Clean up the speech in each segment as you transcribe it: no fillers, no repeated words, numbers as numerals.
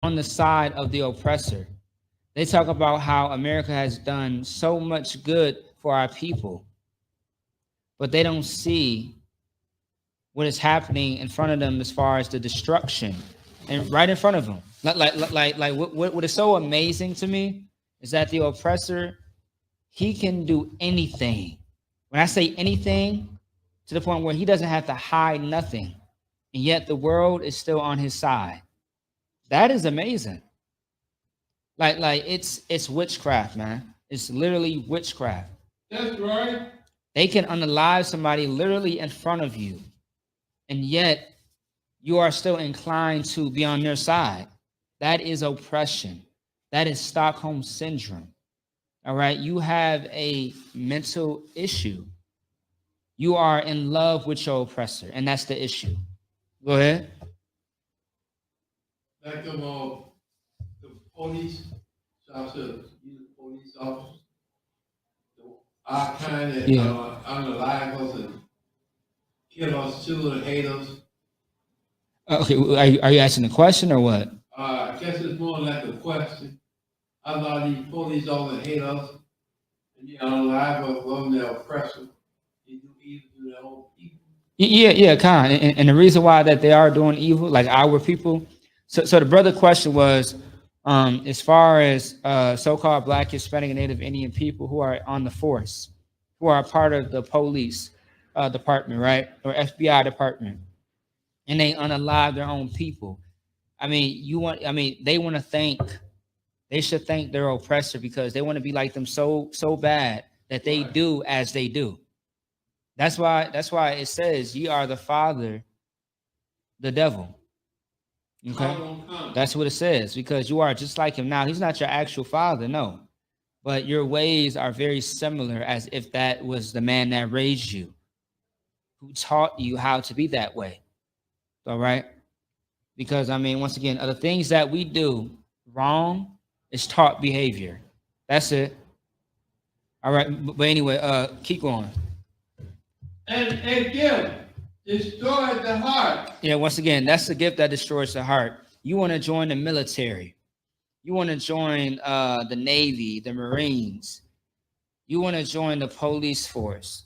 on the side of the oppressor. They talk about how America has done so much good for our people, but they don't see what is happening in front of them as far as the destruction and right in front of them. What is so amazing to me is that the oppressor, he can do anything. When I say anything, to the point where he doesn't have to hide nothing, and yet the world is still on his side. That is amazing. It's witchcraft, man. It's literally witchcraft. That's right. They can unalive somebody literally in front of you, and yet you are still inclined to be on their side. That is oppression. That is Stockholm syndrome. All right. You have a mental issue. You are in love with your oppressor, and that's the issue. Go ahead. Like the police officers, the police officers, our kind that unalive us and kill us too and hate us. Okay, are you asking a question or what? I guess it's more like a question. I thought these police officers hate us and they unalive us when they're oppressive. They do evil to their own people. Yeah, kind. And the reason why that they are doing evil, like our people. So the brother question was, as far as so-called Black, Hispanic, and Native Indian people who are on the force, who are part of the police department, right, or FBI department, and they unalive their own people. I mean, they want to thank. They should thank their oppressor because they want to be like them so bad that they do as they do. That's why it says ye are the father, the devil. Okay. That's what it says, because you are just like him. Now, he's not your actual father, no. But your ways are very similar, as if that was the man that raised you, who taught you how to be that way. All right. Because I mean, once again, the things that we do wrong is taught behavior. That's it. All right. But anyway, keep going. And a gift destroys the heart. Yeah, once again, that's the gift that destroys the heart. You want to join the military. You want to join the Navy, the Marines. You want to join the police force.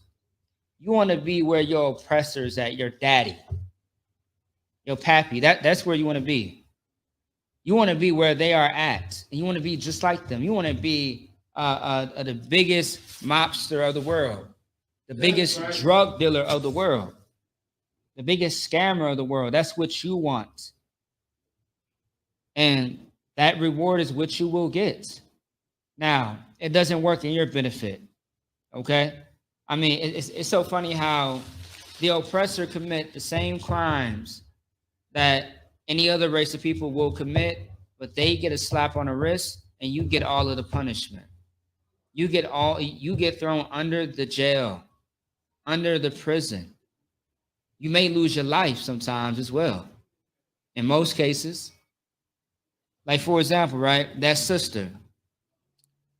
You want to be where your oppressor's at, your daddy, your pappy. That's where you want to be. You want to be where they are at. And you want to be just like them. You want to be the biggest mobster of the world, the biggest drug dealer of the world, the biggest scammer of the world. That's what you want. And that reward is what you will get. Now, it doesn't work in your benefit. Okay? I mean, it's so funny how the oppressor commit the same crimes that any other race of people will commit, but they get a slap on the wrist and you get all of the punishment. You get thrown under the jail, under the prison. You may lose your life sometimes as well. In most cases. Like, for example, right, that sister,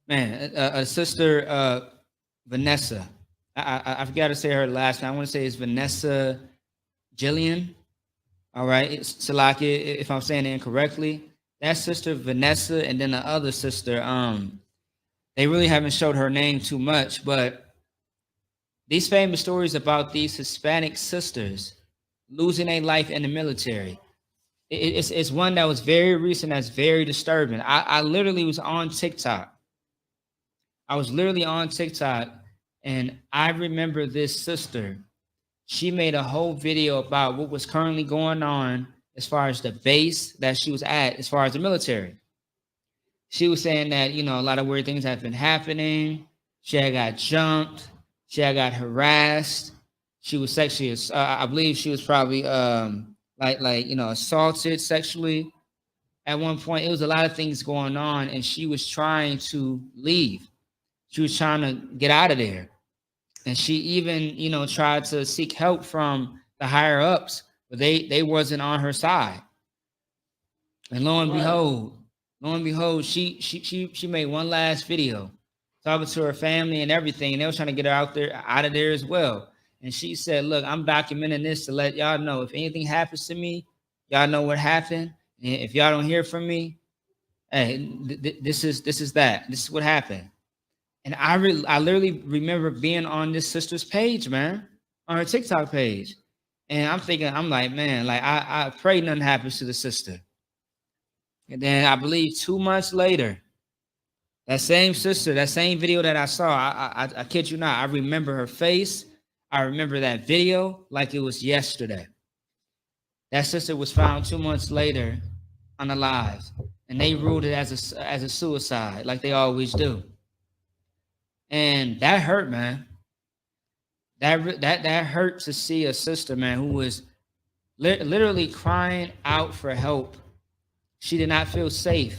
man, a sister, Vanessa. I forgot to say her last name. I want to say it's Vanessa Jillian. All right, it's Salaki, if I'm saying it incorrectly. That sister, Vanessa, and then the other sister, they really haven't showed her name too much, but these famous stories about these Hispanic sisters losing their life in the military. It's one that was very recent, that's very disturbing. I literally was on TikTok. I was literally on TikTok, and I remember this sister. She made a whole video about what was currently going on as far as the base that she was at, as far as the military. She was saying that, a lot of weird things have been happening. She had got jumped. She had got harassed. She was sexually, I believe she was probably assaulted sexually at one point. It was a lot of things going on, and she was trying to leave. She was trying to get out of there. And she even, tried to seek help from the higher ups, but they wasn't on her side. And lo and behold, she made one last video talking to her family and everything, and they were trying to get her out of there as well. And she said, "Look, I'm documenting this to let y'all know if anything happens to me, y'all know what happened, And if y'all don't hear from me, hey, this is that. This is what happened. And I literally remember being on this sister's page, man, on her TikTok page. And I'm like, man, like I pray nothing happens to the sister. And then I believe 2 months later, that same sister, that same video that I saw, I kid you not, I remember her face. I remember that video like it was yesterday. That sister was found 2 months later unalive, and they ruled it as a suicide, like they always do. And that hurt, man. That hurt to see a sister, man, who was literally crying out for help. She did not feel safe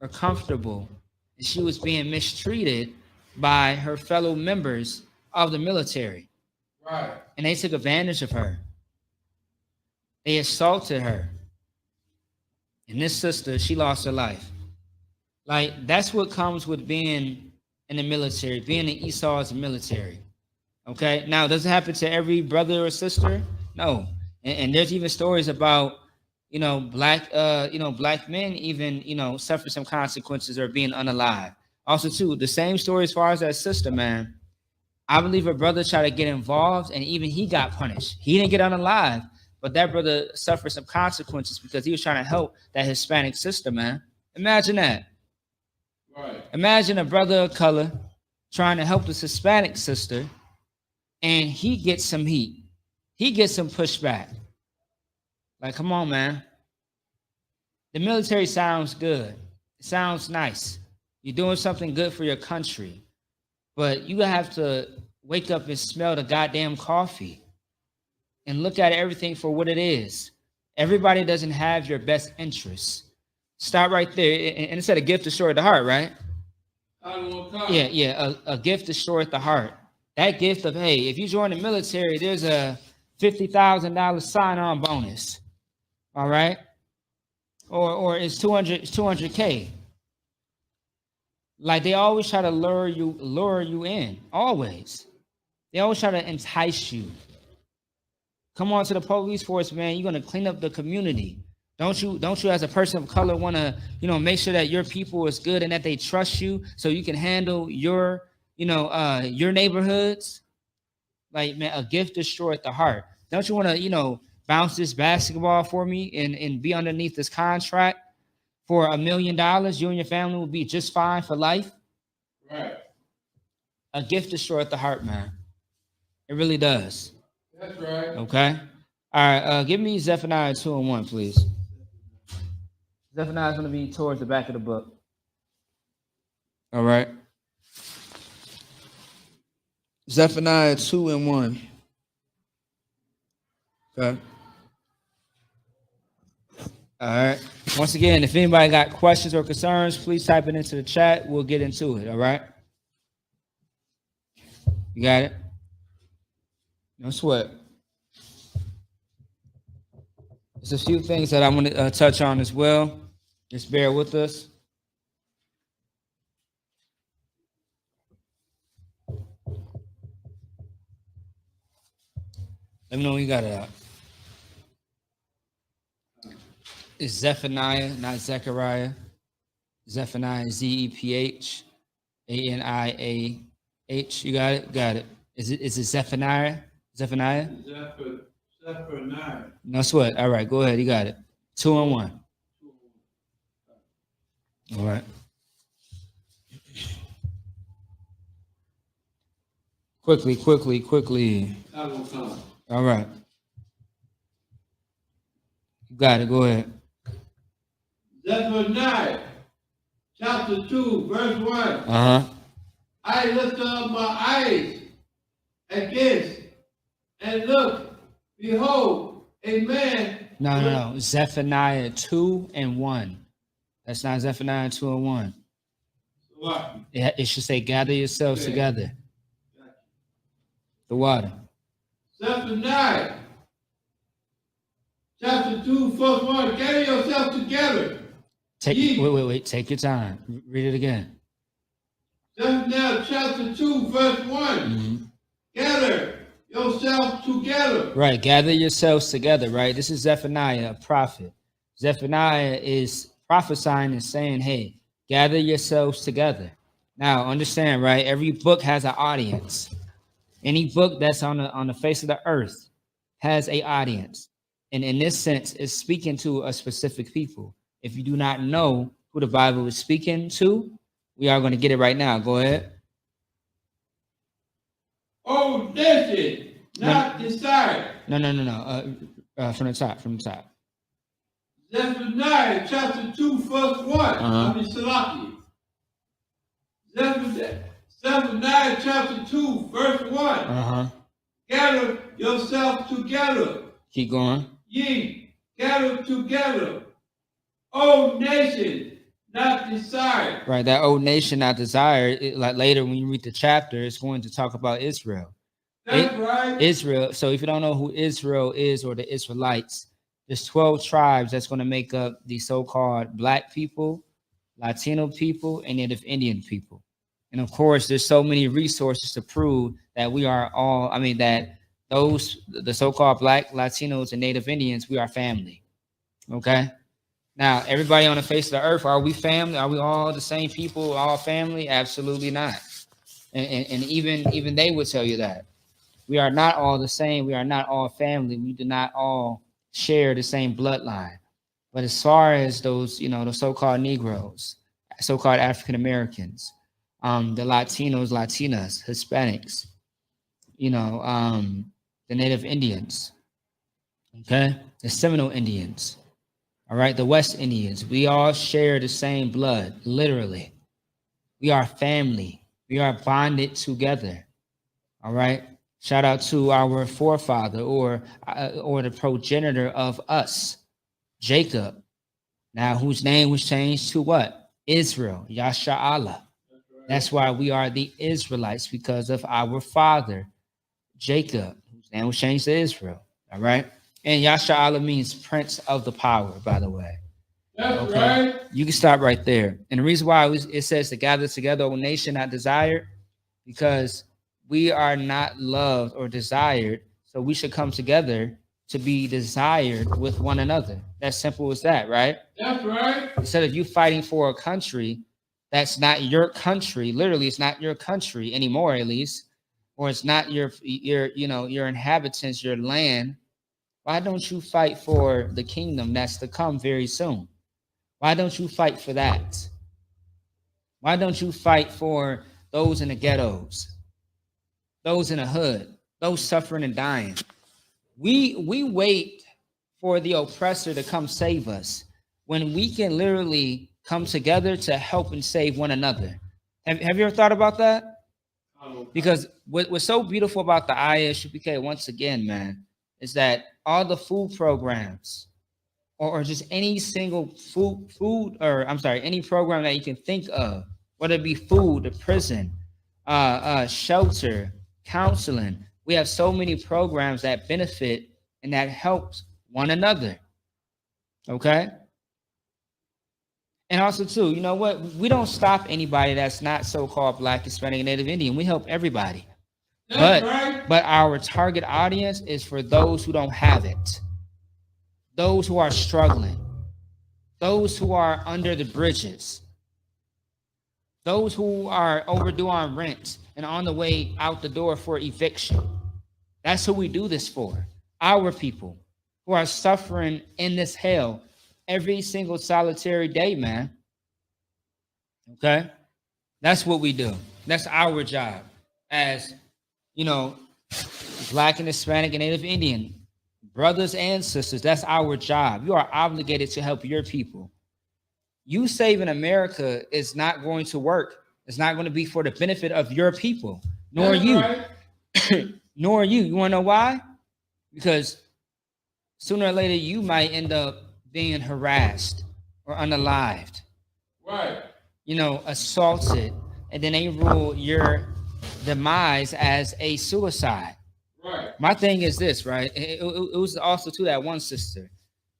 or comfortable, and she was being mistreated by her fellow members of the military. Right. And they took advantage of her. They assaulted her. And this sister, she lost her life. Like, that's what comes with being in the military, being an Esau's military. Okay? Now, does it happen to every brother or sister? No. And there's even stories about, black men even, suffer some consequences or being unalive. Also, too, the same story as far as that sister, man. I believe a brother tried to get involved, and even he got punished. He didn't get unalive, but that brother suffered some consequences because he was trying to help that Hispanic sister, man. Imagine that. Right. Imagine a brother of color trying to help this Hispanic sister, and he gets some heat. He gets some pushback. Like, come on, man. The military sounds good. It sounds nice. You're doing something good for your country. But you have to wake up and smell the goddamn coffee and look at everything for what it is. Everybody doesn't have your best interests. Stop right there. And it said a gift destroyed the heart, right? Yeah. A gift destroyed the heart. That gift of, hey, if you join the military, there's a $50,000 sign-on bonus. All right? Or it's 200K. Like, they always try to lure you in. Always. They always try to entice you. Come on to the police force, man. You're gonna clean up the community. Don't you as a person of color want to, make sure that your people is good and that they trust you so you can handle your neighborhoods? Like, man, a gift destroyed the heart. Don't you want to, bounce this basketball for me and be underneath this contract for $1 million? You and your family will be just fine for life. Right. A gift destroyed the heart, man. It really does. That's right. Okay. All right. Give me Zephaniah 2:1, please. Zephaniah is going to be towards the back of the book. All right. Zephaniah 2:1. Okay. All right. Once again, if anybody got questions or concerns, please type it into the chat. We'll get into it. All right. You got it? No sweat. There's a few things that I want to touch on as well. Just bear with us. Let me know when you got it out. It's Zephaniah, not Zechariah. Zephaniah, Zephanih. You got it? Got it. Is it Zephaniah? Zephaniah? Zephaniah. No sweat. All right, go ahead. You got it. 2:1. All right. Quickly. All right. You got it. Go ahead. Zephaniah, chapter 2, verse 1. Uh-huh. I lift up my eyes against and look, behold, a man. No. Zephaniah 2:1. That's not Zephaniah 2:1. What? It should say, gather yourselves together. The water. Zephaniah, chapter 2, verse 1. Gather yourself together. Wait. Take your time. Read it again. Zephaniah, chapter 2, verse 1. Mm-hmm. Gather yourself together. Right. Gather yourselves together, right? This is Zephaniah, a prophet. Zephaniah is prophesying and saying, hey, gather yourselves together. Now, understand, right? Every book has an audience. Any book that's on the face of the earth has a audience. And in this sense, it's speaking to a specific people. If you do not know who the Bible is speaking to, we are going to get it right now. Go ahead. Oh, nation, not desired. No. From the top. Zephaniah chapter 2, verse 1. I mean, Salaki. Zephaniah chapter 2, verse 1. Gather yourself together. Keep going. Ye gather together. O nation, not desired. Right, that old nation not desired. Like later when you read the chapter, it's going to talk about Israel. That's right. Israel. So if you don't know who Israel is or the Israelites, there's 12 tribes that's going to make up the so-called Black people, Latino people, and Native Indian people. And of course, there's so many resources to prove that we are all, that the so-called Black, Latinos, and Native Indians, we are family. Okay? Now, everybody on the face of the earth, are we family? Are we all the same people, all family? Absolutely not. And even they would tell you that. We are not all the same. We are not all family. We do not all share the same bloodline. But as far as those, the so-called Negroes, so-called African Americans, the Latinos, Latinas, Hispanics, the Native Indians, okay, the Seminole Indians, all right, the West Indians, we all share the same blood, literally. We are family. We are bonded together, all right? Shout out to our forefather or the progenitor of us, Jacob, now whose name was changed to what? Israel, Yasha Allah. That's why we are the Israelites, because of our father, Jacob, whose name was changed to Israel, all right? And Yasha Allah means prince of the power, by the way. That's right. You can stop right there. And the reason why it says to gather together, O nation, not desired, because we are not loved or desired, so we should come together to be desired with one another. That's simple as that, right? That's right. Instead of you fighting for a country that's not your country, literally, it's not your country anymore, at least, or it's not your inhabitants, your land. Why don't you fight for the kingdom that's to come very soon? Why don't you fight for that? Why don't you fight for those in the ghettos, those in the hood, those suffering and dying? We wait for the oppressor to come save us when we can literally come together to help and save one another. Have you ever thought about that? Because what's so beautiful about the ISUPK, once again, man, is that all the food programs or just any single any program that you can think of, whether it be food, the prison, shelter, counseling, we have so many programs that benefit and that helps one another. Okay? And also, too, you know what? We don't stop anybody that's not so-called Black, Hispanic, and Native Indian. We help everybody. But our target audience is for those who don't have it, those who are struggling, those who are under the bridges, those who are overdue on rent and on the way out the door for eviction. That's who we do this for. Our people who are suffering in this hell every single solitary day, man. Okay? That's what we do. That's our job as, Black and Hispanic and Native Indian brothers and sisters. That's our job. You are obligated to help your people. You saving America is not going to work. It's not going to be for the benefit of your people, nor you. Right. Nor you. You want to know why? Because sooner or later, you might end up being harassed or unalived. Right. Assaulted, and then they rule your demise as a suicide. Right. My thing is this, right? It was also to that one sister.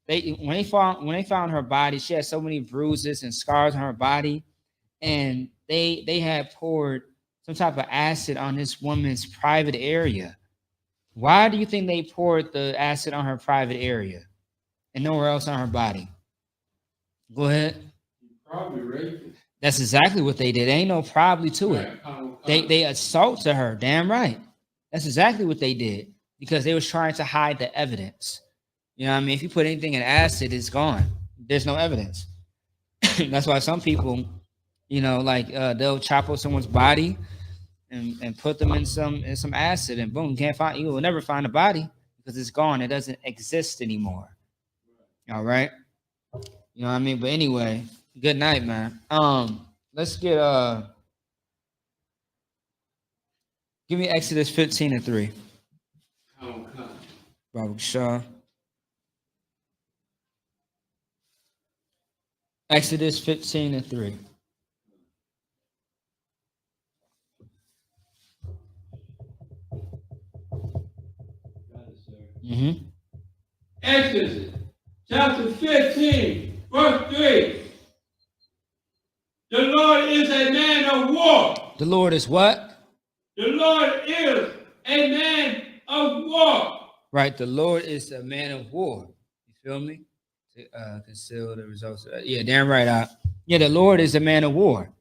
When they found her body, she had so many bruises and scars on her body, and they had poured some type of acid on this woman's private area. Why do you think they poured the acid on her private area and nowhere else on her body? Go ahead. Probably raped. That's exactly what they did. Ain't no probably to it. Right. They assaulted her. Damn right. That's exactly what they did because they was trying to hide the evidence. You know what I mean? If you put anything in acid, it's gone. There's no evidence. That's why some people, you know, like they'll chop up someone's body and put them in some acid and boom, you will never find a body because it's gone. It doesn't exist anymore. All right. You know what I mean? But anyway, good night, man. Let's get give me Exodus 15:3. Baruch Shah. Exodus 15:3. Mm-hmm. Exodus chapter 15, verse 3. The Lord is a man of war. The Lord is what? The Lord is a man of war. Right. The Lord is a man of war. You feel me? To conceal the results. Yeah, damn right. Yeah, the Lord is a man of war.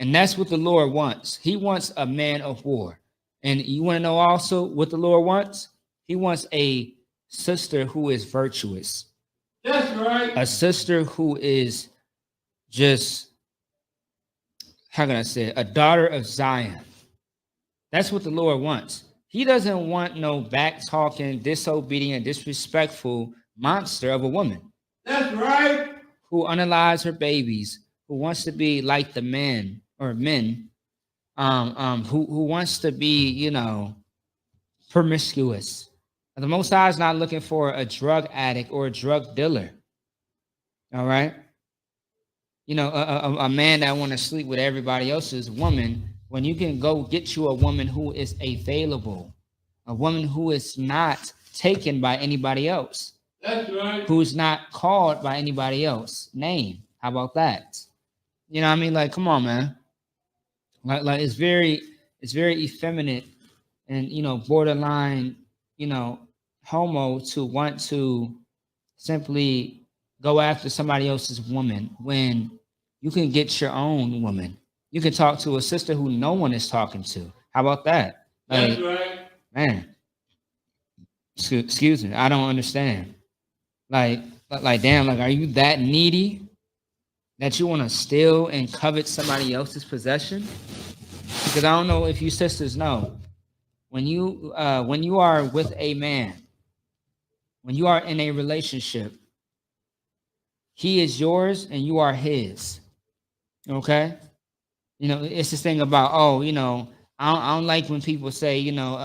And that's what the Lord wants. He wants a man of war. And you want to know also what the Lord wants? He wants a sister who is virtuous. That's right. A sister who is just, how can I say it? A daughter of Zion. That's what the Lord wants. He doesn't want no back-talking, disobedient, disrespectful monster of a woman. That's right. Who unalives her babies, who wants to be like the men, who wants to be, you know, promiscuous. The Most High is not looking for a drug addict or a drug dealer. All right. You know, a man that want to sleep with everybody else's woman when you can go get you a woman who is available, a woman who is not taken by anybody else. That's right. Who's not called by anybody else name. How about that? You know what I mean? Like, come on, man. Like it's very effeminate and, you know, borderline, you know, homo to want to simply go after somebody else's woman when you can get your own woman. You can talk to a sister who no one is talking to. How about that? That's right. Man, excuse me. I don't understand. Like, damn, like, are you that needy that you want to steal and covet somebody else's possession? Because I don't know if you sisters know, when you are with a man, when you are in a relationship, he is yours and you are his. Okay? You know, it's this thing about, oh, you know, I don't like when people say, you know,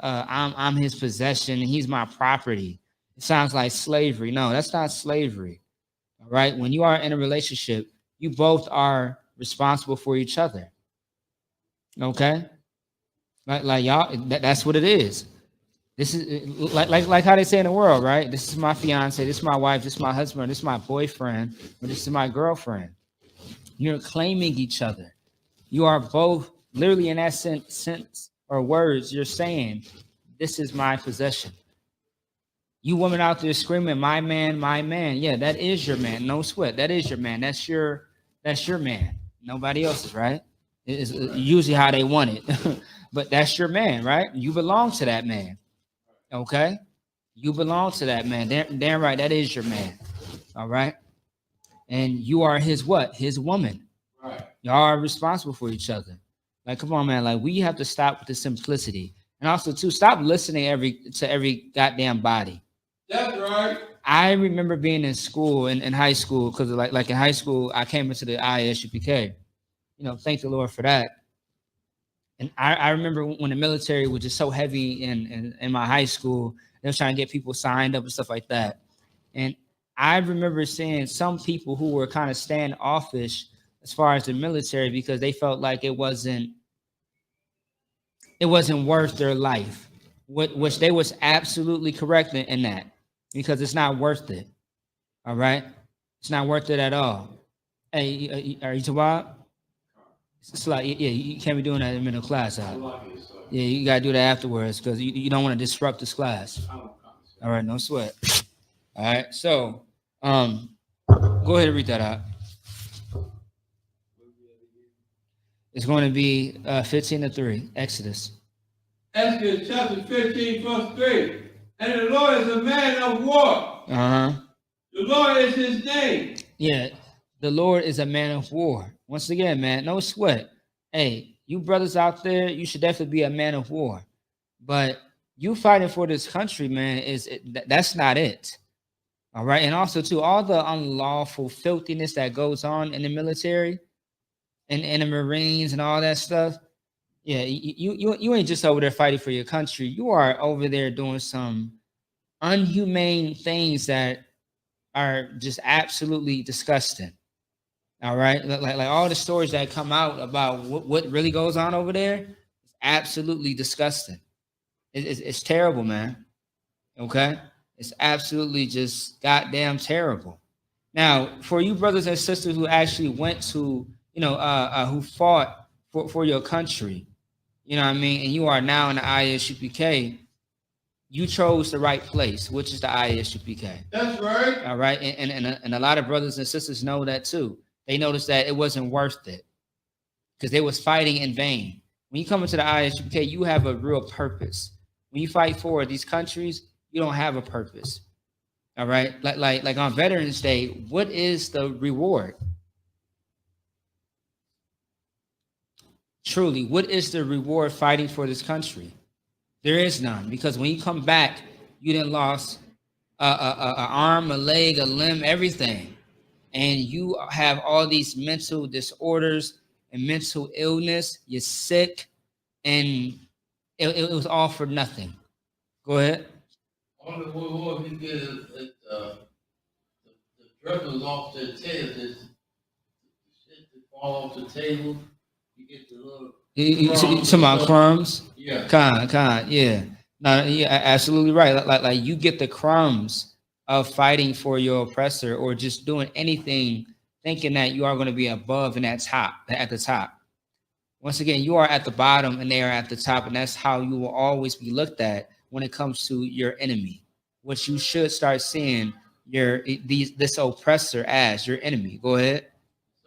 I'm his possession and he's my property. It sounds like slavery. No, that's not slavery. All right. When you are in a relationship, you both are responsible for each other. Okay. Like y'all, that's what it is. This is like how they say in the world, right? This is my fiance, this is my wife, this is my husband, this is my boyfriend, or this is my girlfriend. You're claiming each other. You are both literally in that sense or words, you're saying, this is my possession. You women out there screaming, my man, my man. Yeah, that is your man. No sweat. That is your man. That's your man. Nobody else's, right? It's usually how they want it. But that's your man, right? You belong to that man. Okay? You belong to that man. Damn right, that is your man. All right? And you are his what? His woman. Right. Y'all are responsible for each other. Like, come on, man. Like, we have to stop with the simplicity. And also, too, stop listening to every goddamn body. That's right. I remember being in school, in high school, because like in high school, I came into the ISUPK. You know, thank the Lord for that. And I remember when the military was just so heavy in my high school, they was trying to get people signed up and stuff like that. And I remember seeing some people who were kind of standoffish as far as the military because they felt like it wasn't worth their life, which they was absolutely correct in that, because it's not worth it. All right, it's not worth it at all. Hey, are you Tawab? It's like, yeah, you can't be doing that in middle class. Yeah, you gotta do that afterwards because you don't want to disrupt this class. All right, no sweat. All right, so Go ahead and read that out. It's going to be 15-3, Exodus. Exodus chapter 15, verse 3. And the Lord is a man of war. Uh-huh. The Lord is his name. Yeah, the Lord is a man of war. Once again, man, no sweat. Hey, you brothers out there, you should definitely be a man of war. But you fighting for this country, man, that's not it. All right. And also, too, all the unlawful filthiness that goes on in the military and the Marines and all that stuff. Yeah, you ain't just over there fighting for your country. You are over there doing some unhumane things that are just absolutely disgusting. All right, like all the stories that come out about what really goes on over there, is absolutely disgusting. It's terrible, man. Okay, it's absolutely just goddamn terrible. Now, for you brothers and sisters who actually went to, who fought for your country, you know what I mean, and you are now in the ISUPK, you chose the right place, which is the ISUPK. That's right. All right, and a lot of brothers and sisters know that too. They noticed that it wasn't worth it because they was fighting in vain. When you come into the ISUPK, you have a real purpose. When you fight for these countries, you don't have a purpose. All right, like on Veterans Day, what is the reward? Truly, what is the reward fighting for this country? There is none, because when you come back, you didn't lost an arm, a leg, a limb, everything, and you have all these mental disorders and mental illness. You're sick, and it was all for nothing. Go ahead. All the war we get is the dribbles off the table, the shit that fall off the table. You get the little. You talking about crumbs? Yeah. Yeah. No, yeah, absolutely right. Like you get the crumbs of fighting for your oppressor or just doing anything, thinking that you are going to be above and at the top. Once again, you are at the bottom and they are at the top, and that's how you will always be looked at when it comes to your enemy. What you should start seeing this oppressor as your enemy. Go ahead.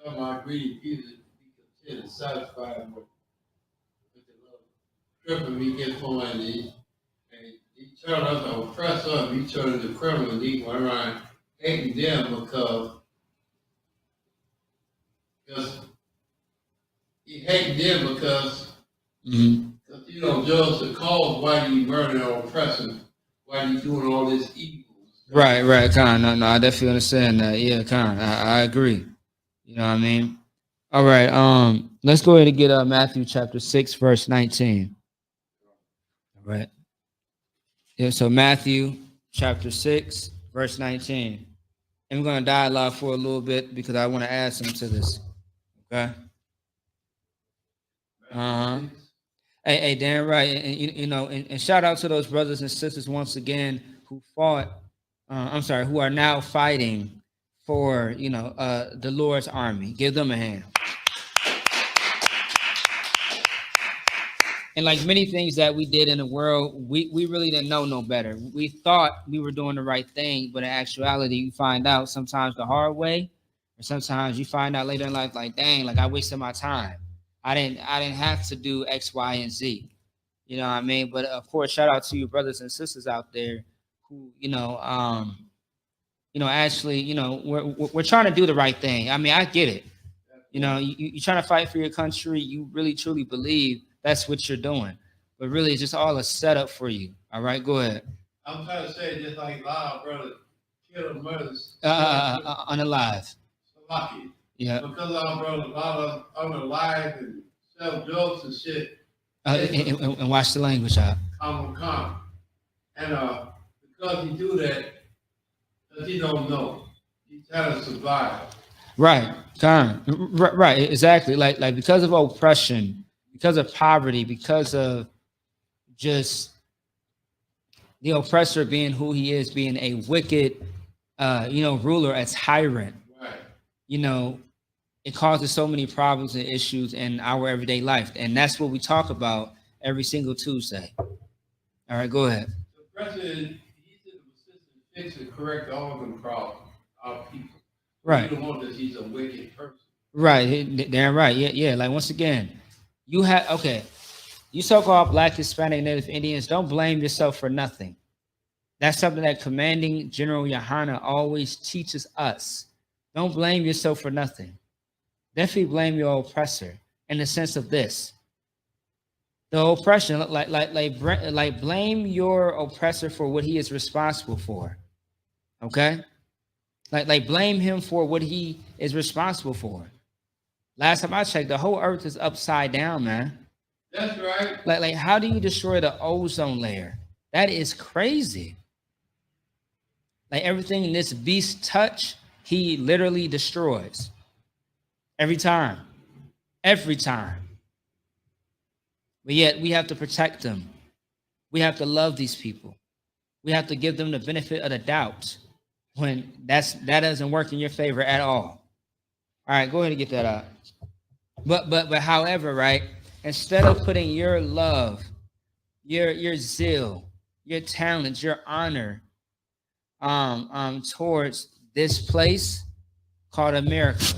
Some of my greedy people be content and satisfied with the little tripping we get from and he turn us to oppress us, he turn to criminals, he went around hating them because he hating them because you know, just the cause why you murdering or oppressing, why you doing all this evil. Right, Con. No, I definitely understand that. Yeah, Con, I agree. You know what I mean? All right, let's go ahead and get Matthew chapter 6, verse 19. All right. Yeah, so Matthew chapter 6, verse 19. And we're going to dialogue for a little bit because I want to add something to this. Okay. Hey, damn right. And shout out to those brothers and sisters once again who fought. Who are now fighting for the Lord's army. Give them a hand. And like many things that we did in the world, we really didn't know no better. We thought we were doing the right thing, but in actuality, you find out sometimes the hard way, or sometimes you find out later in life, like, dang, like I wasted my time. I didn't have to do X, Y, and Z. You know what I mean? But of course, shout out to you brothers and sisters out there who, actually, we're trying to do the right thing. I mean, I get it. You're trying to fight for your country. You really, truly believe that's what you're doing. But really, it's just all a setup for you. All right, go ahead. I'm trying to say just like loud, brother, kill mothers. Unalive. Lucky. Yeah. Because our brother, a lot of unalive and sell drugs and shit. And watch the language out. Come. And because he do that, because he don't know. He's trying to survive. Right, right, exactly. Like because of oppression, because of poverty, because of just the oppressor being who he is, being a wicked, ruler, a tyrant. Right. It causes so many problems and issues in our everyday life, and that's what we talk about every single Tuesday. All right, go ahead. The president, he's in the position to fix and correct all of them problems, our people. Right. You don't want that he's a wicked person. Right. Damn right. Yeah. Like once again, you have okay. You so-called Black, Hispanic, Native Indians, don't blame yourself for nothing. That's something that Commanding General Yohana always teaches us. Don't blame yourself for nothing. Definitely blame your oppressor in the sense of this. The oppression, like blame your oppressor for what he is responsible for. Okay? Like blame him for what he is responsible for. Last time I checked, the whole earth is upside down, man. That's right. Like how do you destroy the ozone layer? That is crazy. Like everything this beast touch, he literally destroys. Every time. Every time. But yet we have to protect them. We have to love these people. We have to give them the benefit of the doubt when that doesn't work in your favor at all. All right, go ahead and get that out. But however, right, instead of putting your love, your zeal, your talent, your honor towards this place called America,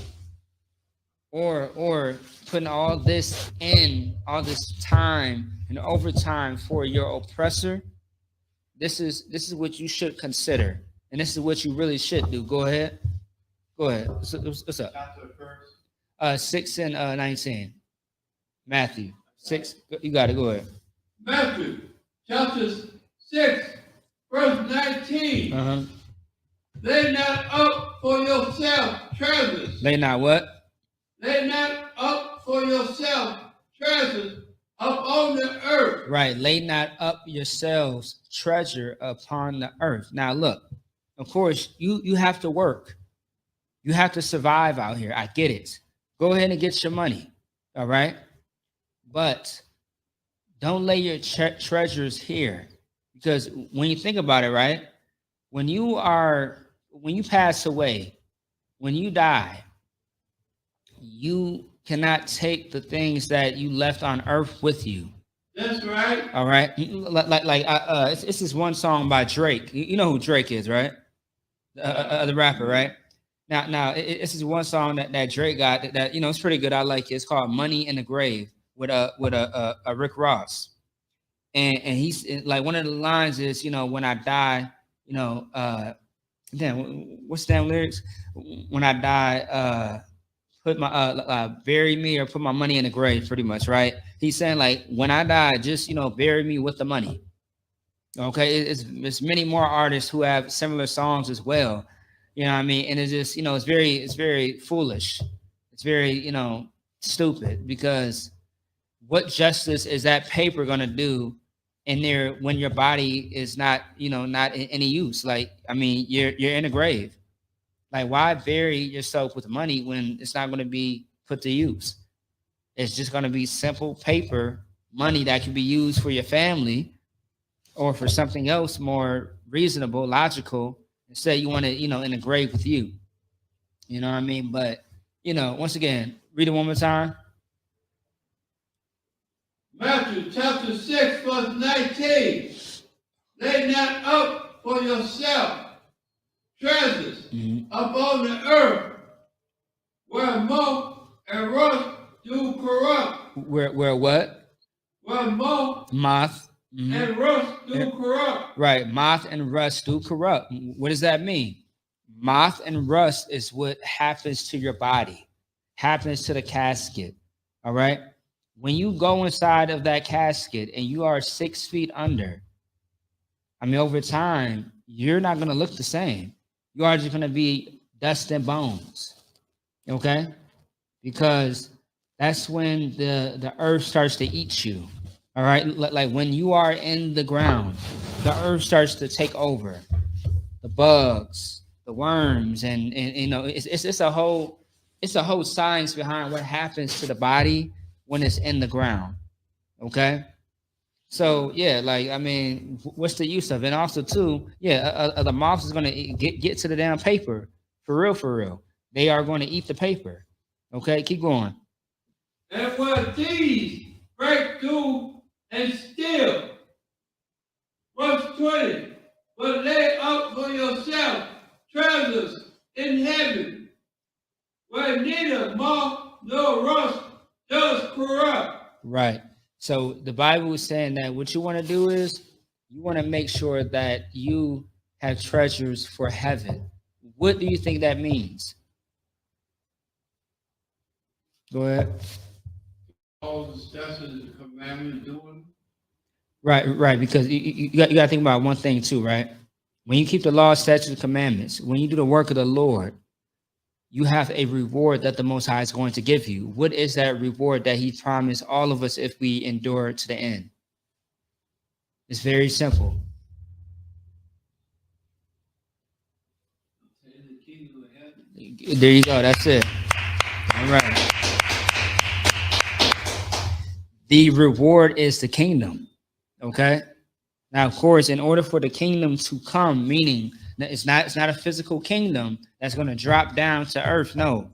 or putting all this time and overtime for your oppressor, this is what you should consider, and this is what you really should do. Go ahead. What's up? 6 and 19. Matthew 6. You got it. Go ahead. Matthew chapter 6, verse 19. Lay not up for yourself treasures. Lay not what? Lay not up for yourself treasures upon the earth. Right. Lay not up yourselves treasure upon the earth. Now look, of course, you have to work. You have to survive out here. I get it. Go ahead and get your money. All right. But don't lay your treasures here, because when you think about it, right, when you pass away, when you die, you cannot take the things that you left on earth with you. That's right. All right. It's this one song by Drake. You know who Drake is, right? The rapper, right? Now, this is one song that Drake got that it's pretty good. I like it. It's called "Money in the Grave" with a Rick Ross, and he's like, one of the lines is, when I die, damn, what's damn lyrics? When I die, put my bury me or put my money in the grave, pretty much, right? He's saying like, when I die, just bury me with the money. Okay, it's many more artists who have similar songs as well. You know what I mean? And it's just, it's very foolish. It's very, stupid, because what justice is that paper going to do in there when your body is not, not in any use? Like, I mean, you're in a grave. Like, why bury yourself with money when it's not going to be put to use? It's just going to be simple paper money that can be used for your family or for something else more reasonable, logical. Instead, you want to, in a grave with you. You know what I mean? But, once again, read it one more time. Matthew chapter 6, verse 19. Lay not up for yourself treasures upon the earth, where moth and rust do corrupt. Where what? Where moth and rust do corrupt. Right, moth and rust do corrupt. What does that mean? Moth and rust is what happens to your body, happens to the casket. All right. When you go inside of that casket and you are 6 feet under, I mean, over time, you're not going to look the same. You are just going to be dust and bones. Okay? Because that's when the earth starts to eat you. All right? Like when you are in the ground, the earth starts to take over. The bugs, the worms, and it's a whole science behind what happens to the body when it's in the ground. Okay? So yeah, like, I mean, what's the use of it? And also too, the moths is gonna get to the damn paper. For real. They are going to eat the paper. Okay, keep going. And where thieves break through and steal. Verse 20. But lay up for yourself treasures in heaven, Where neither moth nor rust does corrupt. Right. So the Bible is saying that what you want to do is you want to make sure that you have treasures for heaven. What do you think that means? Go ahead. All the statutes and commandments doing. Right. Because you got to think about one thing too, right? When you keep the law, statutes, and commandments, when you do the work of the Lord, you have a reward that the Most High is going to give you. What is that reward that He promised all of us if we endure to the end? It's very simple. In the kingdom of heaven. There you go. That's it. All right. The reward is the kingdom. Okay. Now, of course, in order for the kingdom to come, meaning that it's not a physical kingdom that's going to drop down to earth. No,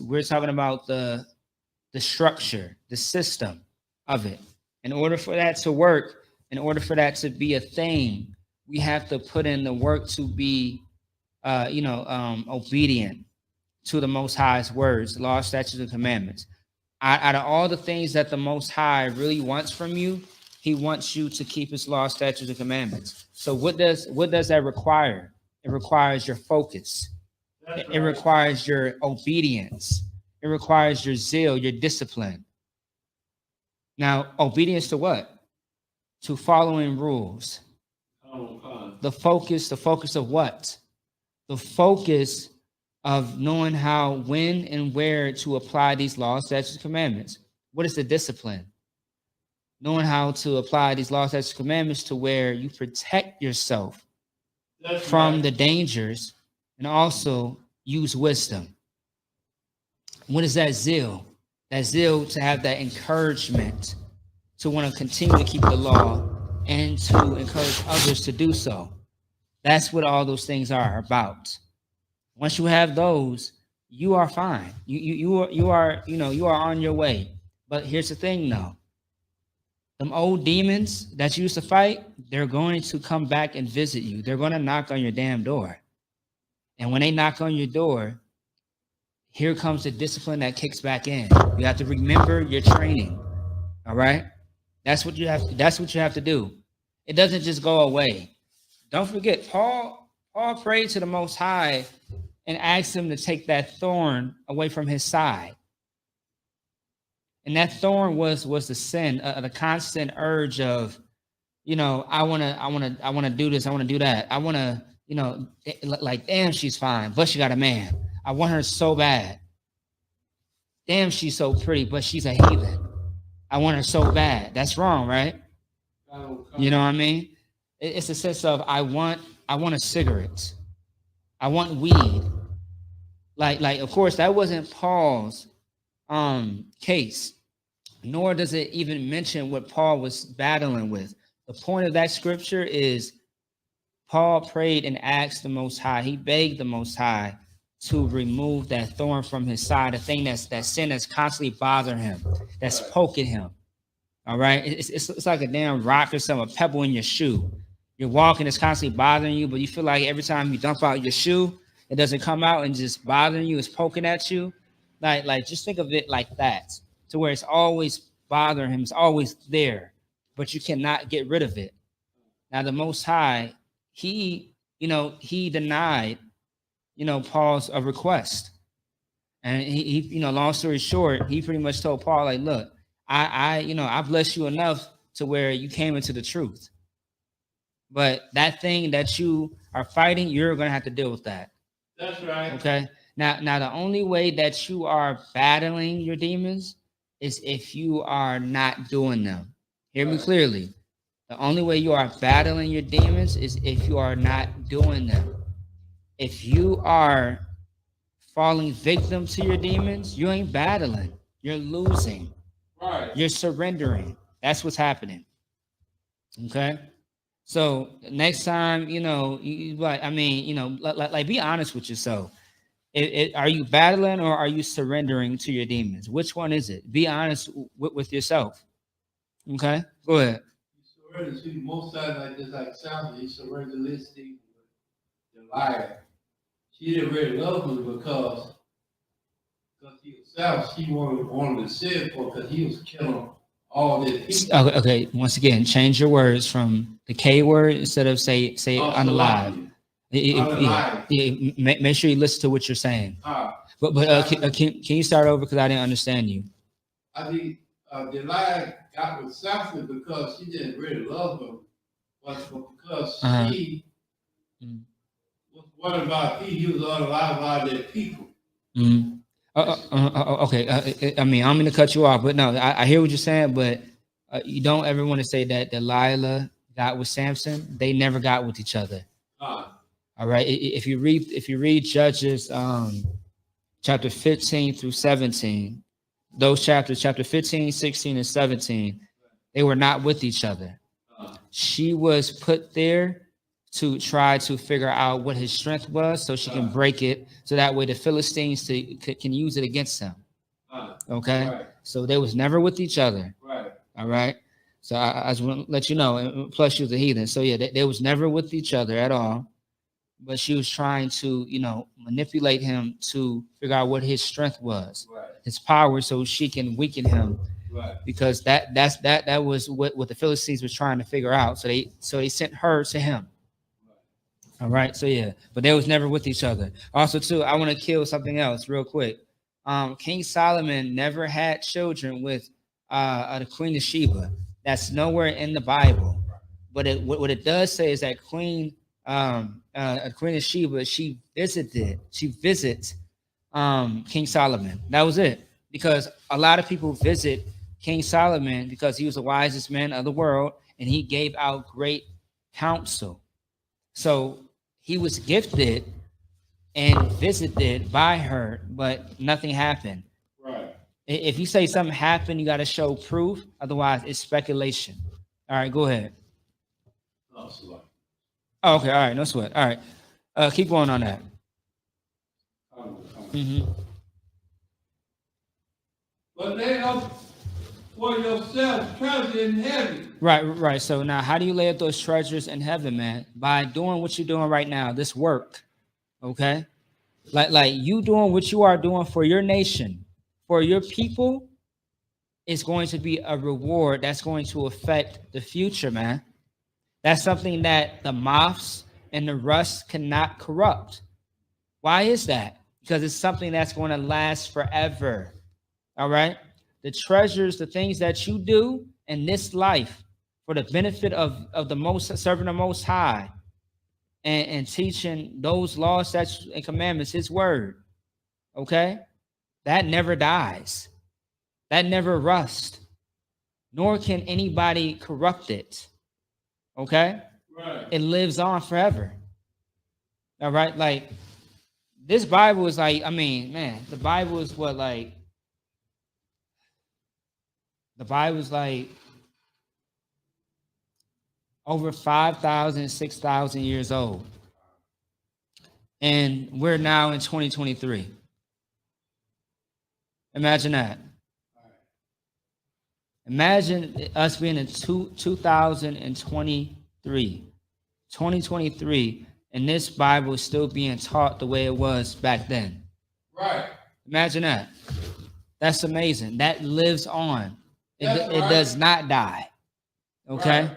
we're talking about the structure, the system of it. In order for that to work, in order for that to be a thing, we have to put in the work to be, obedient to the Most High's words, law, statutes, and commandments. Out of all the things that the Most High really wants from you, He wants you to keep His law, statutes, and commandments. So what does that require? It requires your focus. It requires your obedience. It requires your zeal, your discipline. Now, obedience to what? To following rules. The focus of what? The focus of knowing how, when, and where to apply these laws, statutes, and commandments. What is the discipline? Knowing how to apply these laws, statutes, and commandments to where you protect yourself from the dangers and also use wisdom. What is that zeal? That zeal to have that encouragement to want to continue to keep the law and to encourage others to do so. That's what all those things are about. Once you have those, you are fine. You are on your way. But here's the thing, though. Them old demons that you used to fight, they're going to come back and visit you. They're going to knock on your damn door. And when they knock on your door, here comes the discipline that kicks back in. You have to remember your training. All right? That's what you have to do. It doesn't just go away. Don't forget, Paul prayed to the Most High and asked Him to take that thorn away from his side. And that thorn was the sin, the constant urge of, I want to do this, I want to do that. I want to, like, damn, she's fine, but she got a man. I want her so bad. Damn, she's so pretty, but she's a heathen. I want her so bad. That's wrong, right? You know what I mean? It's a sense of I want a cigarette. I want weed. Like, of course, that wasn't Paul's case, nor does it even mention what Paul was battling with. The point of that scripture is Paul prayed and asked the Most High. He begged the Most High to remove that thorn from his side, the thing that sin that's constantly bothering him, that's poking him. All right, it's like a damn rock or something, a pebble in your shoe. You're walking, it's constantly bothering you, but you feel like every time you dump out your shoe, it doesn't come out and just bothering you. It's poking at you. Like just think of it like that, to where it's always bothering him. It's always there, but you cannot get rid of it. Now, the Most High, he denied, Paul's request. And he, long story short, he pretty much told Paul, like, look, I blessed you enough to where you came into the truth. But that thing that you are fighting, you're going to have to deal with that. That's right. Okay. Now, the only way that you are battling your demons is if you are not doing them. Hear me clearly. The only way you are battling your demons is if you are not doing them. If you are falling victim to your demons, you ain't battling. You're losing. Right. You're surrendering. That's what's happening. Okay. So next time, be honest with yourself. Are you battling or are you surrendering to your demons? Which one is it? Be honest with yourself. Okay, go ahead. You surrender to most times like this, like Samson, he surrendered to Listing, the liar. She didn't really love him because because she wanted to say it for because he was killing all the people. Okay. Once again, change your words from the K word instead of say unalive. Make sure you listen to what you're saying. But can you start over because I didn't understand you. I think Delilah got with Samson because she didn't really love him, but because she was worried about people, he was unalive by their people. Okay. I mean, I'm going to cut you off, but no, I hear what you're saying, but you don't ever want to say that Delilah got with Samson. They never got with each other. All right. If you read Judges chapter 15 through 17, those chapters, chapter 15, 16, and 17, they were not with each other. She was put there to try to figure out what his strength was so she can break it, so that way the Philistines can use it against him. Okay? Right. So they was never with each other. Right. All right? So I just want to let you know, and plus she was a heathen. So yeah, they was never with each other at all. But she was trying to, manipulate him to figure out what his strength was, right, his power, so she can weaken him. Right. Because that was what the Philistines was trying to figure out. So they sent her to him. Right. All right. So yeah, but they was never with each other. Also, too, I want to kill something else real quick. King Solomon never had children with the Queen of Sheba. That's nowhere in the Bible. But what it does say is that Queen of Sheba, she visits King Solomon. That was it. Because a lot of people visit King Solomon because he was the wisest man of the world and he gave out great counsel. So he was gifted and visited by her, but nothing happened. Right. If you say something happened, you got to show proof. Otherwise, it's speculation. All right, go ahead. Oh, okay, all right, no sweat. All right, keep going on that. But lay up for yourself treasure in heaven. Right. So now, how do you lay up those treasures in heaven, man? By doing what you're doing right now, this work, okay? Like you doing what you are doing for your nation, for your people, is going to be a reward that's going to affect the future, man. That's something that the moths and the rust cannot corrupt. Why is that? Because it's something that's going to last forever. All right? The treasures, the things that you do in this life for the benefit of the most, serving the Most High and teaching those laws, statutes, and commandments, his word. Okay? That never dies. That never rusts. Nor can anybody corrupt it. Okay? Right. It lives on forever. All right? Like, this Bible is like, I mean, man, the Bible is what, like, the Bible is like over 5,000, 6,000 years old. And we're now in 2023. Imagine that. Imagine us being in 2023, 2023, and this Bible is still being taught the way it was back then. Right. Imagine that. That's amazing. That lives on. It does not die. Okay? Right.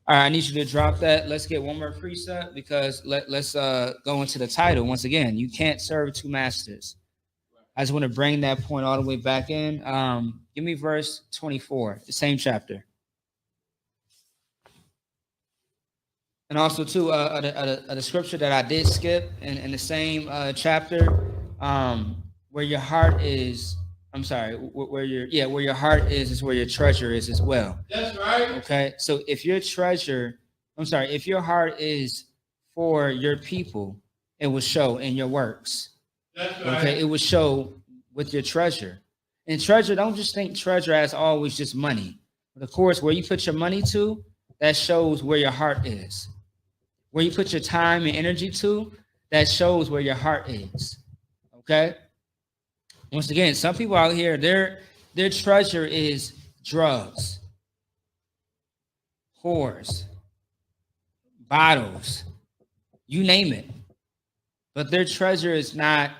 All right, I need you to drop that. Let's get one more precept because let's go into the title once again. You can't serve two masters. I just want to bring that point all the way back in. Give me verse 24, the same chapter. And also, too, the scripture that I did skip in the same chapter, where your heart is, where your heart is where your treasure is as well. That's right. Okay, so if your heart is for your people, it will show in your works. That's right. Okay, it will show with your treasure. And treasure, don't just think treasure as always just money. But of course, where you put your money to, that shows where your heart is. Where you put your time and energy to, that shows where your heart is. Okay? Once again, some people out here, their treasure is drugs, whores, bottles, you name it. But their treasure is not,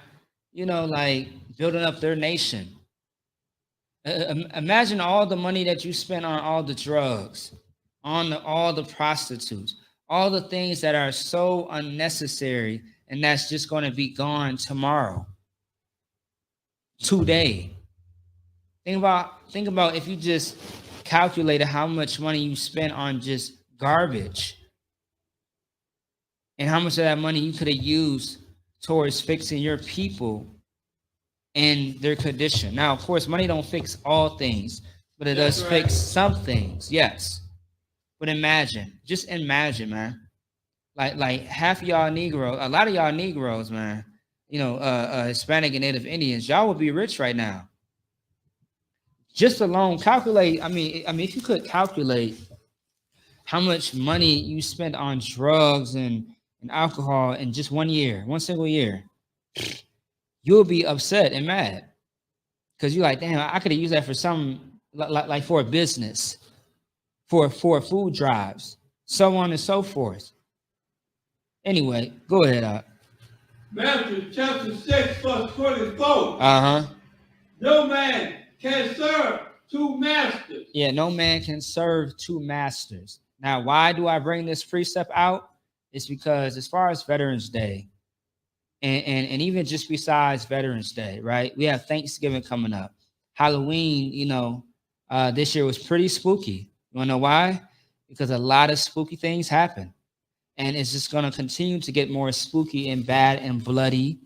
like building up their nation. Imagine all the money that you spent on all the drugs, on all the prostitutes, all the things that are so unnecessary, and that's just going to be gone tomorrow, today. Think about if you just calculated how much money you spent on just garbage, and how much of that money you could have used towards fixing your people and their condition. Now, of course, money don't fix all things, but it does fix some things, yes. But just imagine, man. Like half of y'all Negro, a lot of y'all Negroes, man, Hispanic and Native Indians, y'all would be rich right now. Just alone, calculate. I mean, if you could calculate how much money you spent on drugs and alcohol in just 1 year, one single year, you'll be upset and mad because you're like, damn, I could have used that for some, like for a business, for food drives, so on and so forth. Anyway, go ahead. Matthew chapter 6, verse 24. Uh-huh. No man can serve two masters. Yeah, no man can serve two masters. Now, why do I bring this precept out? It's because as far as Veterans Day, and even just besides Veterans Day, right? We have Thanksgiving coming up. Halloween, this year was pretty spooky. You want to know why? Because a lot of spooky things happen. And it's just going to continue to get more spooky and bad and bloody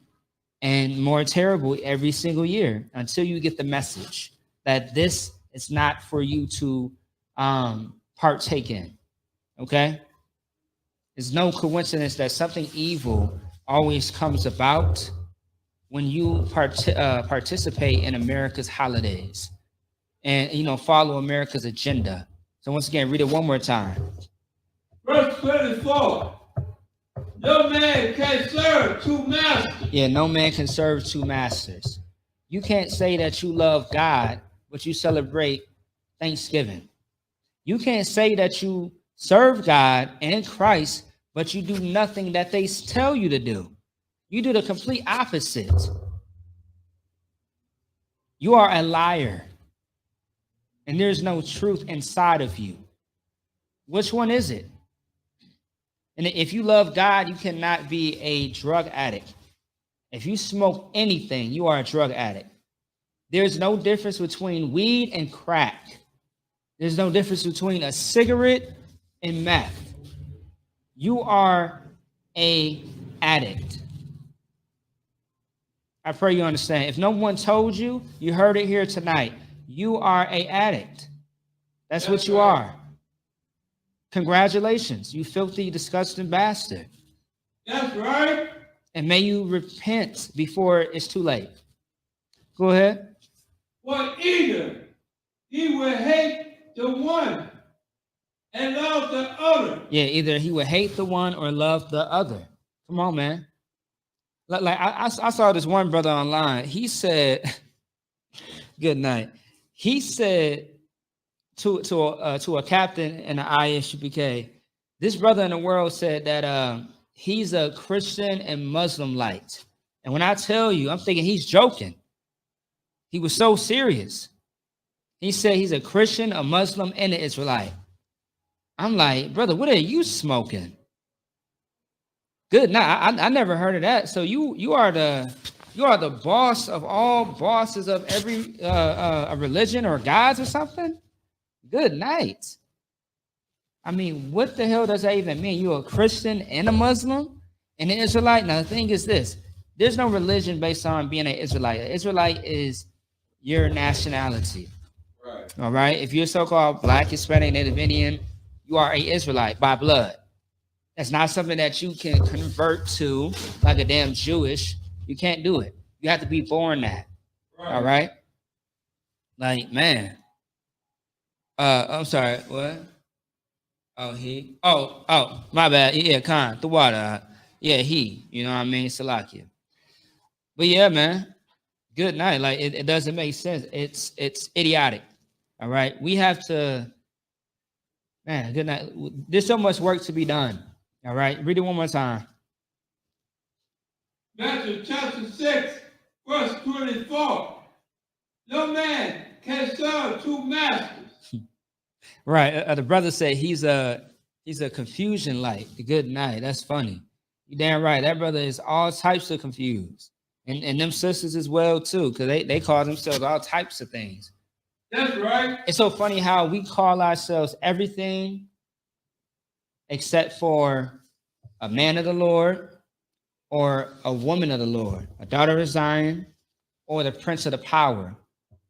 and more terrible every single year until you get the message that this is not for you to partake in. Okay? It's no coincidence that something evil always comes about when you participate in America's holidays and follow America's agenda. So once again, read it one more time. Verse 24. No man can serve two masters. Yeah, no man can serve two masters. You can't say that you love God, but you celebrate Thanksgiving. You can't say that you serve God and Christ, but you do nothing that they tell you to do. You do the complete opposite. You are a liar, and there's no truth inside of you. Which one is it? And if you love God, you cannot be a drug addict. If you smoke anything, you are a drug addict. There's no difference between weed and crack. There's no difference between a cigarette and meth. You are an addict. I pray you understand. If no one told you, you heard it here tonight. You are an addict. That's what you are. Congratulations, you filthy, disgusting bastard. That's right. And may you repent before it's too late. Go ahead. For either he will hate the one and love the other. Yeah, either he would hate the one or love the other. Come on, man. Like I saw this one brother online. He said, good night. He said to a captain in the ISUPK, this brother in the world said that he's a Christian and Muslim light. And when I tell you, I'm thinking he's joking. He was so serious. He said he's a Christian, a Muslim, and an Israelite. I'm like, brother, what are you smoking? Good. Now I never heard of that. So you are the boss of all bosses of every a religion or gods or something? Good night. I mean, what the hell does that even mean? You're a Christian and a Muslim and an Israelite? Now, the thing is this. There's no religion based on being an Israelite. An Israelite is your nationality. Right. All right? If you're so-called Black, Hispanic, Native Indian, you are an Israelite by blood. That's not something that you can convert to like a damn Jewish. You can't do it. You have to be born that. Right. All right? Like, man. I'm sorry, what? Oh, he? Oh, my bad. Yeah, Khan, the water. Yeah, he. You know what I mean? Salakia. But yeah, man. Good night. Like, it doesn't make sense. It's idiotic. All right? We have to, man, good night. There's so much work to be done. All right? Read it one more time. Matthew chapter 6, verse 24. No man can serve two masters. Right. The brother said he's a confusion light. Good night. That's funny. You damn right. That brother is all types of confused. And them sisters as well, too, because they call themselves all types of things. That's right. It's so funny how we call ourselves everything except for a man of the Lord or a woman of the Lord, a daughter of Zion, or the prince of the power.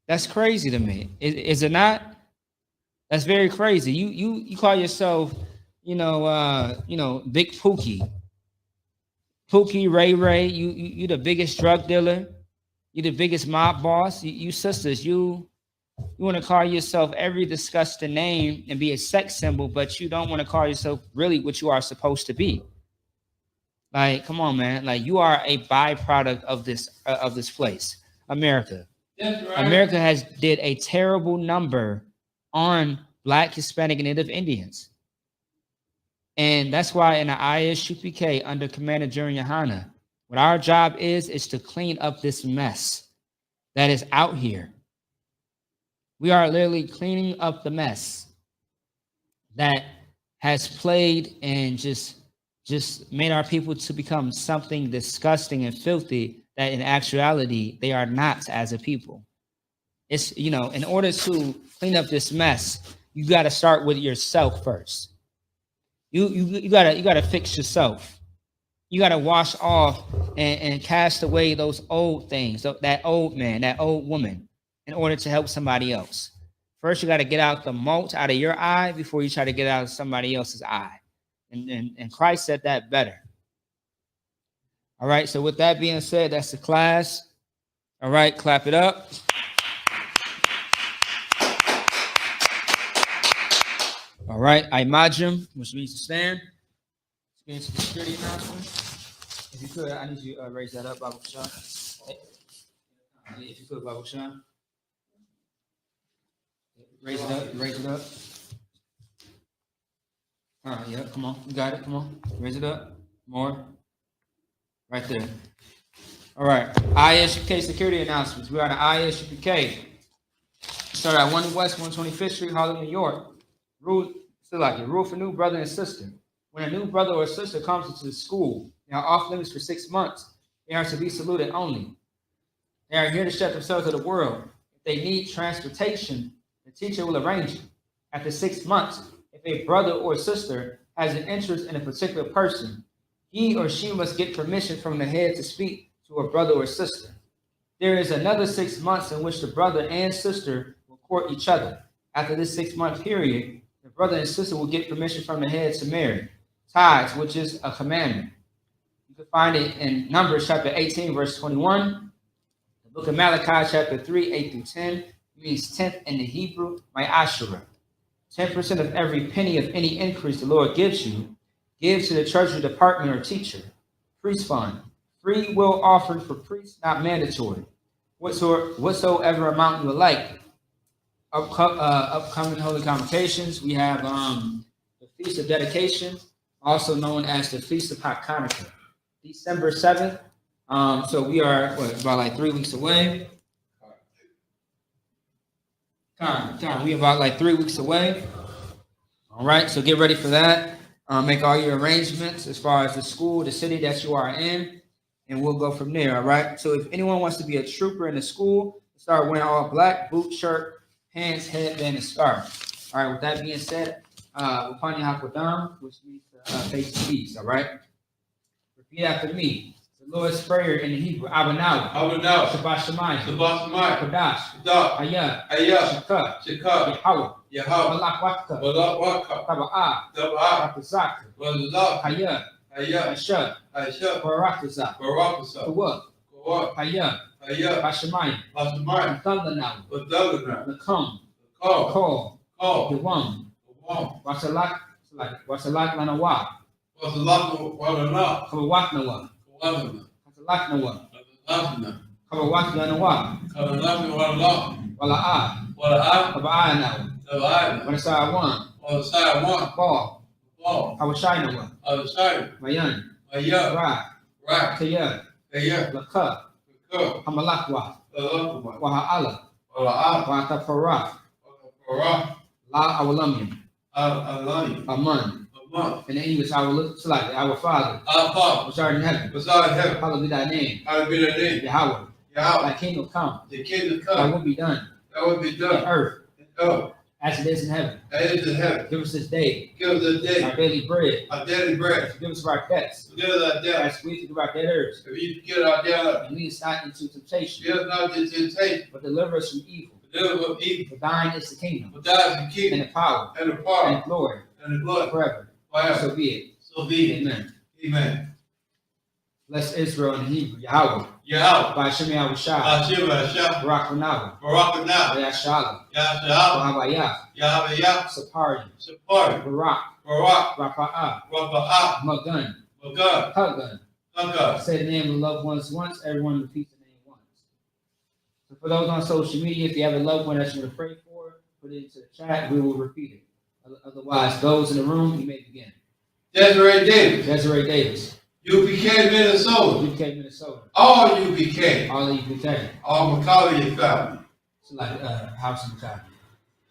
That's crazy to me. Is it not? That's very crazy. You call yourself, Big Pookie. Pookie, Ray. You the biggest drug dealer. You the biggest mob boss. You sisters, you want to call yourself every disgusting name and be a sex symbol, but you don't want to call yourself really what you are supposed to be. Like, come on, man. Like, you are a byproduct of this place, America. That's right. America has did a terrible number on Black, Hispanic, and Native Indians. And that's why in the ISUPK under Commander Junior Yohana, what our job is to clean up this mess that is out here. We are literally cleaning up the mess that has played and just made our people to become something disgusting and filthy that in actuality they are not as a people. It's, in order to clean up this mess, you got to start with yourself first. You gotta fix yourself. You gotta wash off and cast away those old things, that old man, that old woman, in order to help somebody else. First, you got to get out the mote out of your eye before you try to get out of somebody else's eye. And Christ said that better. All right, so with that being said, that's the class. All right, clap it up. All right, Imagine, which means to stand. Let's get into the security announcement. If you could, I need you to raise that up, Babu Sean. If you could, Babu Sean. Raise it up. All right, yeah, come on. You got it, come on. Raise it up. More. Right there. All right, ISUPK security announcements. We are the ISUPK. Start at 1 West 125th Street, Harlem, New York. Rule for new brother and sister. When a new brother or sister comes into the school, they are off limits for 6 months. They are to be saluted only. They are here to shut themselves to the world. If they need transportation, the teacher will arrange it. After 6 months, if a brother or sister has an interest in a particular person, he or she must get permission from the head to speak to a brother or sister. There is another 6 months in which the brother and sister will court each other. After this 6-month period, the brother and sister will get permission from the head to marry. Tithes, which is a commandment. You can find it in Numbers chapter 18, verse 21. The book of Malachi chapter 3, 8 through 10 means 10th in the Hebrew, my Ashura. 10% of every penny of any increase the Lord gives you, give to the treasury department or teacher. Priest fund, free will offering for priests, not mandatory. Whatsoever amount you would like. Upcoming holy convocations, we have the Feast of Dedication, also known as the Feast of Hanukkah, December 7th. So we are about like 3 weeks away. We about like 3 weeks away. All right, so get ready for that. Make all your arrangements as far as the school, the city that you are in, and we'll go from there. All right. So if anyone wants to be a trooper in the school, start wearing all black, boot, shirt, pants, headband, and scarf. All right. With that being said, Upanya Hakodam, which means face the east. All right. Repeat after me. The Lord's Prayer in the Hebrew. Abanaw. Shabbat Shemayim. Kodash. Ayah. Shaka. Yahweh. Malak Watka. Taba'ah. Ratazak. Hayah. Asher. Barakazak. Kawak. Hayah. Bashemayim. Thundanaw. Nakum. Call. Yawam. Wasalak Lanawa. Kawak Nawa. Katalak Nawa. Kawak Lanawa. Wala'ah. Kaba'ah Nawa. Wanasai one. Ball. Hawashai Nawa. Mayan. Ra. Kaya. Laka. Go. Hamalakwa. Alakuma. Waha'ala. Ala'ah. Wahatafarah. Ala'ah. La awalamim. Alani. Aman. Aman. In the English, our Father, Our Father. which art in heaven. Which art in heaven. Hallowed be thy name. Hallowed be thy name. Yahweh. Yahweh. Thy kingdom come. The kingdom Thy come. will be done. That will be On done. earth Oh, as it is in heaven. that is in heaven. Give us this day Give us this our day daily bread. our daily bread. Forgive us of our debts, Forgive us our debt. as we forgive our debtors. If you forget our debt, And lead us not into temptation, give us not into temptation. but deliver us from evil. Deliver us from evil. For thine is the kingdom, For thine is the and kingdom, the power, and the power, and the glory, and the glory, forever. forever. So be it. So be it. Amen. Amen. Bless Israel in Hebrew. Yahweh. Yahweh. By Shem Yahushua. Hashem Hashem. Barak Manawa. Barak Now. Yashala. Yahweh. Wahavayah. Yahweh Yah. Sapari. Support. Barak. Barak. Rapa'ah. Rapa'ah. Magun. Magad. Hagun. Hagad. Say the name of the loved ones once. Everyone repeats the name once. So for those on social media, if you have a loved one that you want to pray for, put it into the chat. We will repeat it. Otherwise, those in the room, you may begin. Desiree Davis. Desiree Davis. UPK Minnesota. UPK Minnesota. All UPK. All of UPK. All Maccabi family. So like House of Maccabi.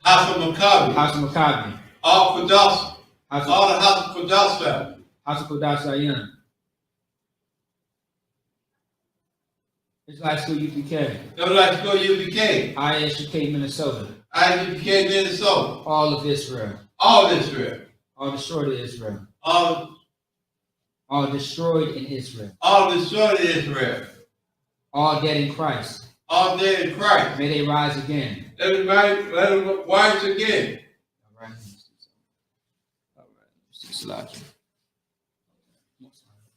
House of Maccabi. House of Maccabi. All Qudas. House of All the House of Qudas family. House of Kodash Zion. Israelite School UPK. Don't like to go UPK. ISUK Minnesota. IUPK Minnesota. All of Israel. All Israel. All destroyed in Israel. All Destroyed in Israel. All destroyed Israel. All dead in Christ. All dead in Christ. May they rise again. Let them rise again. All right.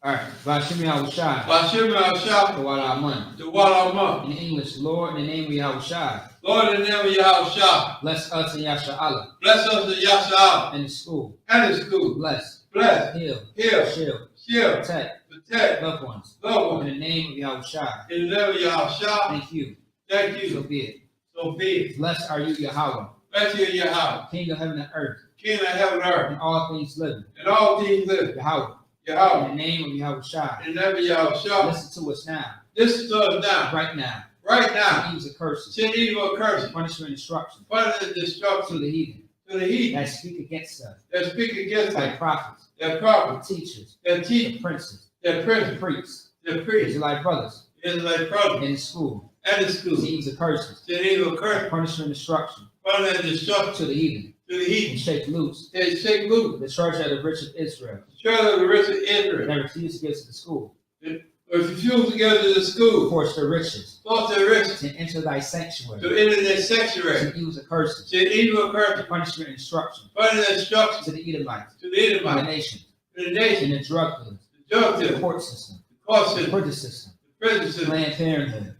All right. Vashem Yahushua. Hashem Hashem. The Wala Aman. The Wal In English, Lord, in the name of Yahushua. Lord, in the name of Yahushua. Bless us in Yasha'Allah. Bless us in Yasha'Allah. And the school. And the school. Bless. Bless. Heal. Heal. Shield. Shield. Protect. Protect. Loved ones. Loved ones. In the name of Yahushua. In the name of Yahushua. Thank you. Thank So you. be it. So be it. Blessed are you, Yahweh, Bless you in your house. King of heaven and earth, King of heaven and earth. and all things living. And all things live. Yahweh, Yahweh. in the name of Yahushua. In the name of Yahushua. Listen to us now, Listen to us now. right now. Right now. Send evils and curses, Send evil curses. punishment and instruction Punishment and to destruction the heathen to the heathen that speak against us, that speak against like them. prophets, Their the prophets. teachers, Their the teachers. princes, Their the princes. priests, Their priests. Israelite brothers, Israelite brothers. in the school. And the school. Send evils and curses, Send evil curses. punishment and instruction Punishment and destruction to the heathen, to the and heathen. shake loose They shake loose. the treasure of the rich of Israel, Surely the rich of Israel. that refuse to give to the school, But refuse to go to the school. force their riches, Force their rich to enter thy sanctuary, to enter their sanctuary. send evils and curses, Send evil curses. punishment and instruction Punishment and destruction to the Edomites, to the to the Edomites. nation, To the nation. and the drug dealers, The drug the dealers. court system, The court the system. prison system, The prison system. Planned Parenthood,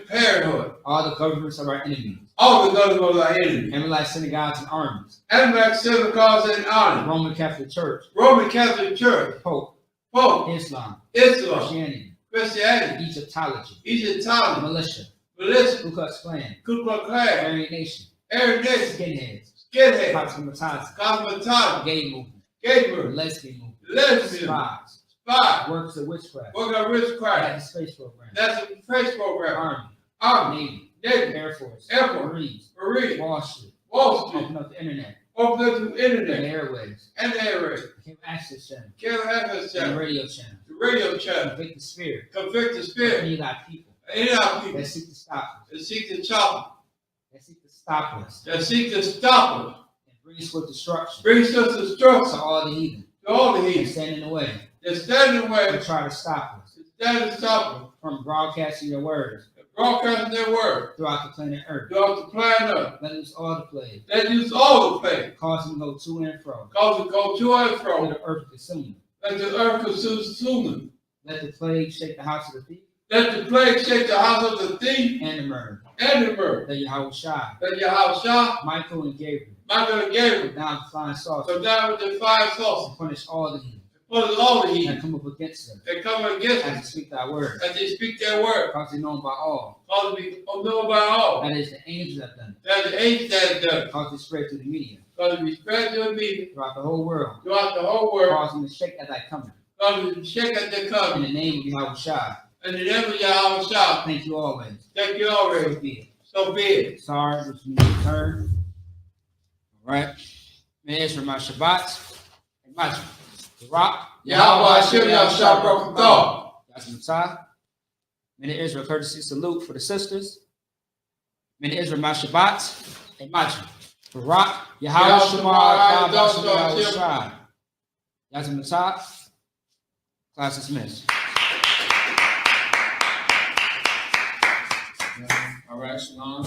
Parenthood. all the governments of our enemies, All the government of our enemies. Emirate synagogues and armies, Anabaptist synagogues and honor. Roman Catholic Church, Roman Catholic Church. Pope, Pope. Islam, Islam. Christianity, Christianity. Egyptology, Egyptology. militia, Militia. Ku Klux Klan, Ku Klux Klan. Aryan Nation, Aryan Nation. skinheads, Skinhead. cosmopolitan, Cosmopolitan. gay movement, Gabriel. lesbian movement, Lesbian. spies, Spy. workers of witchcraft, Work on witchcraft. United Space Program, That's a French program. Army, Army. Navy, Navy. Air Force, Air Force. Marines, Marine. Wall Street, Wall Street. open up the internet, Open up the and internet. airwaves, And the airways. became access channel, Cable access and channel. radio channel, The radio channel. convict the spirit, Convict the of spirit. any of thy people Any of our people that seek to stop us, that seek to chop that seek to stop us, that seek to stop us. and bring us with destruction Brings us to destruction all the heathen to all the that heathen. stand in the way That stand in the way. to try to stop us Stand to stop us. from broadcasting your words Broadcasting their word. throughout the planet Earth. Throughout the planet. Let us all the plague, They use all the plague. cause them to go to and fro, Cause it go to and let fro. the earth consume them. Let the earth consume them. Let the plague shake the house of the thief Let the plague shake the house of the thief and the murderer. and the murder. That Yahweh Shai, Let your house shine. Michael and Gabriel, Michael and Gabriel. now the flying saucer, So down with the fire sauce. to punish all the heathen Put all the that heathen. come up against us They come against as they us speak thy word, as they speak their word. because they known by all. Cause we know about all. That is the angels that done it, That the age that done. because they spread through the media Cause we spread your media throughout the whole world, throughout the whole world. cause them to shake at thy coming. Cause we shake at their In coming. the name of Yahweh Shai, and the name of Yahweh Shah. Thank you always. Thank you already. So be it. So be it. Sorry, which means return. All right. May Israel my Shabbat. My Rock. Yahweh Hashem Yahshua Baruch Atah. That's Matzah. May the Israel courtesy salute for the sisters. May the Israel my Shabbat. And my Rock. Yahweh Shema Yahweh Shai. That's Matzah. Class dismissed. All right, shalom.